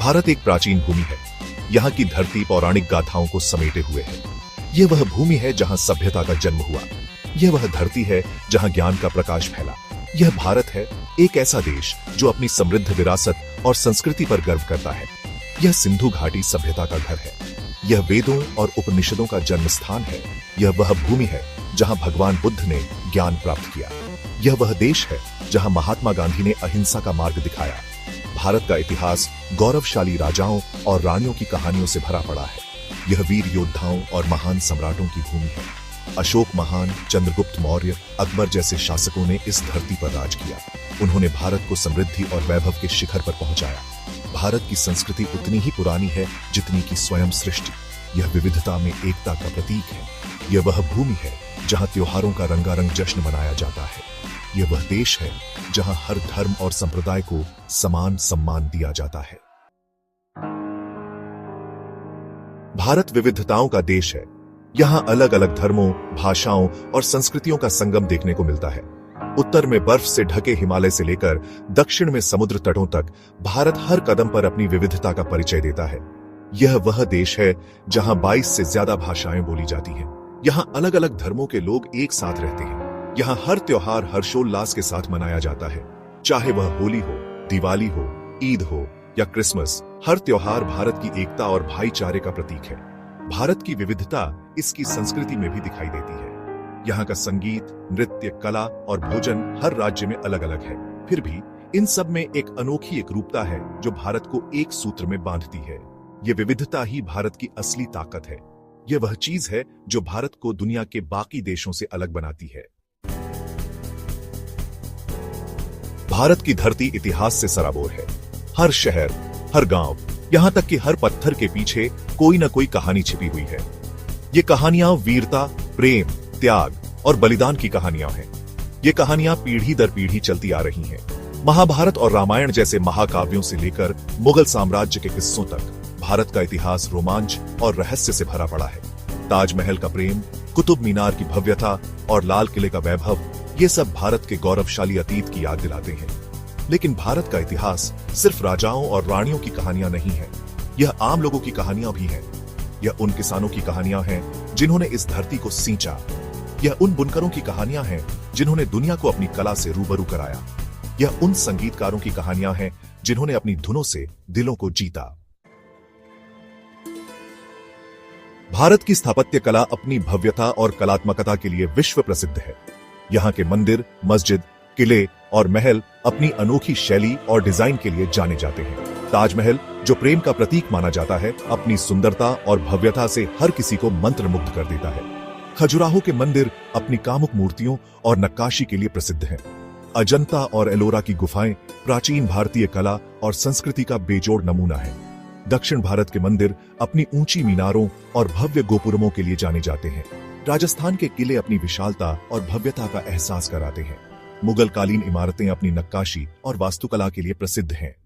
भारत एक प्राचीन भूमि है। यहाँ की धरती पौराणिक गाथाओं को समेटे हुए है। यह वह भूमि है जहाँ सभ्यता का जन्म हुआ। यह वह धरती है जहाँ ज्ञान का प्रकाश फैला। यह भारत है, एक ऐसा देश जो अपनी समृद्ध विरासत और संस्कृति पर गर्व करता है। यह सिंधु घाटी सभ्यता का घर है। यह वेदों और उपनिषदों का जन्म स्थान है। यह वह भूमि है जहाँ भगवान बुद्ध ने ज्ञान प्राप्त किया। यह वह देश है जहाँ महात्मा गांधी ने अहिंसा का मार्ग दिखाया। भारत का इतिहास गौरवशाली राजाओं और रानियों की कहानियों से भरा पड़ा है। यह वीर योद्धाओं और महान सम्राटों की भूमि है। अशोक महान, चंद्रगुप्त मौर्य, अकबर जैसे शासकों ने इस धरती पर राज किया। उन्होंने भारत को समृद्धि और वैभव के शिखर पर पहुंचाया। भारत की संस्कृति उतनी ही पुरानी है जितनी की स्वयं सृष्टि। यह विविधता में एकता का प्रतीक है। यह वह भूमि है जहां त्योहारों का रंगारंग जश्न मनाया जाता है। यह वह देश है जहां हर धर्म और संप्रदाय को समान सम्मान दिया जाता है। भारत विविधताओं का देश है। यहाँ अलग अलग धर्मों, भाषाओं और संस्कृतियों का संगम देखने को मिलता है। उत्तर में बर्फ से ढके हिमालय से लेकर दक्षिण में समुद्र तटों तक भारत हर कदम पर अपनी विविधता का परिचय देता है। यह वह देश है जहां 22 से ज्यादा भाषाएं बोली जाती हैं। यहाँ अलग अलग धर्मों के लोग एक साथ रहते हैं। यहाँ हर त्योहार हर्षोल्लास के साथ मनाया जाता है। चाहे वह होली हो, दिवाली हो, ईद हो या क्रिसमस, हर त्योहार भारत की एकता और भाईचारे का प्रतीक है। भारत की विविधता इसकी संस्कृति में भी दिखाई देती है। यहाँ का संगीत, नृत्य, कला और भोजन हर राज्य में अलग अलग है। फिर भी इन सब में एक अनोखी एकरूपता है जो भारत को एक सूत्र में बांधती है। ये विविधता ही भारत की असली ताकत है। यह वह चीज है जो भारत को दुनिया के बाकी देशों से अलग बनाती है। भारत की धरती इतिहास से सराबोर है। हर शहर, हर गांव, यहां तक कि हर पत्थर के पीछे कोई न कोई कहानी छिपी हुई है। ये कहानियां वीरता, प्रेम, त्याग और बलिदान की कहानियां हैं। ये कहानियां पीढ़ी दर पीढ़ी चलती आ रही हैं। महाभारत और रामायण जैसे महाकाव्यों से लेकर मुगल साम्राज्य के किस्सों तक भारत का इतिहास रोमांच और रहस्य से भरा पड़ा है। ताजमहल का प्रेम, कुतुब मीनार की भव्यता और लाल किले का वैभव, ये सब भारत के गौरवशाली अतीत की याद दिलाते हैं। लेकिन भारत का इतिहास सिर्फ राजाओं और रानियों की कहानियां नहीं है। यह आम लोगों की कहानियां भी हैं। यह उन किसानों की कहानियां हैं जिन्होंने इस धरती को सींचा। यह उन बुनकरों की कहानियां हैं जिन्होंने दुनिया को अपनी कला से रूबरू कराया। यह उन संगीतकारों की कहानियां हैं जिन्होंने अपनी धुनों से दिलों को जीता। भारत की स्थापत्य कला अपनी भव्यता और कलात्मकता के लिए विश्व प्रसिद्ध है। यहाँ के मंदिर, मस्जिद, किले और महल अपनी अनोखी शैली और डिजाइन के लिए जाने जाते हैं। ताजमहल, जो प्रेम का प्रतीक माना जाता है, अपनी सुंदरता और भव्यता से हर किसी को मंत्रमुग्ध कर देता है। खजुराहो के मंदिर अपनी कामुक मूर्तियों और नक्काशी के लिए प्रसिद्ध हैं। अजंता और एलोरा की गुफाएं प्राचीन भारतीय कला और संस्कृति का बेजोड़ नमूना है। दक्षिण भारत के मंदिर अपनी ऊंची मीनारों और भव्य गोपुरमों के लिए जाने जाते हैं। राजस्थान के किले अपनी विशालता और भव्यता का एहसास कराते हैं। मुगल कालीन इमारतें अपनी नक्काशी और वास्तुकला के लिए प्रसिद्ध हैं।